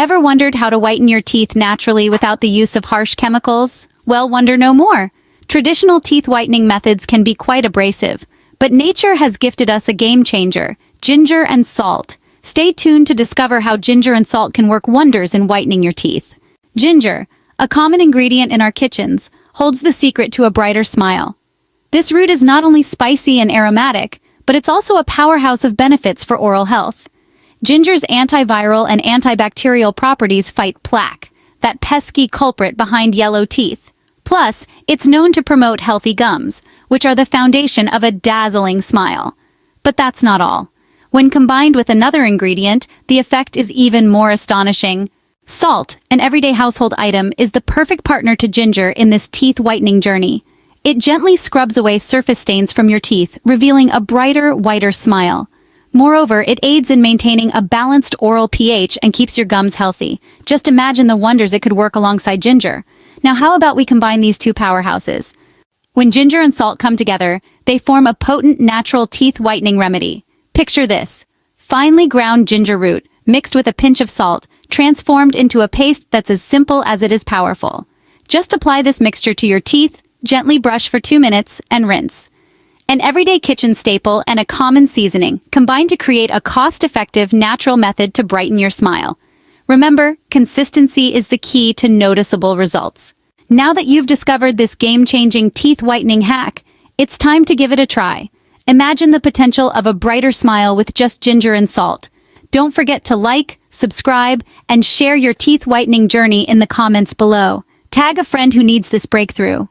Ever wondered how to whiten your teeth naturally without the use of harsh chemicals? Well, wonder no more. Traditional teeth whitening methods can be quite abrasive, but nature has gifted us a game changer: ginger and salt. Stay tuned to discover how ginger and salt can work wonders in whitening your teeth. Ginger, a common ingredient in our kitchens, holds the secret to a brighter smile. This root is not only spicy and aromatic, but it's also a powerhouse of benefits for oral health. Ginger's antiviral and antibacterial properties fight plaque, that pesky culprit behind yellow teeth. Plus, it's known to promote healthy gums, which are the foundation of a dazzling smile. But that's not all. When combined with another ingredient, the effect is even more astonishing. Salt, an everyday household item, is the perfect partner to ginger in this teeth whitening journey. It gently scrubs away surface stains from your teeth, revealing a brighter, whiter smile. Moreover, it aids in maintaining a balanced oral pH and keeps your gums healthy. Just imagine the wonders it could work alongside ginger. Now, how about we combine these two powerhouses? When ginger and salt come together, they form a potent natural teeth whitening remedy. Picture this: finely ground ginger root, mixed with a pinch of salt, transformed into a paste that's as simple as it is powerful. Just apply this mixture to your teeth, gently brush for 2 minutes, and rinse. An everyday kitchen staple and a common seasoning, combined to create a cost-effective, natural method to brighten your smile. Remember, consistency is the key to noticeable results. Now that you've discovered this game-changing teeth whitening hack, it's time to give it a try. Imagine the potential of a brighter smile with just ginger and salt. Don't forget to like, subscribe, and share your teeth whitening journey in the comments below. Tag a friend who needs this breakthrough.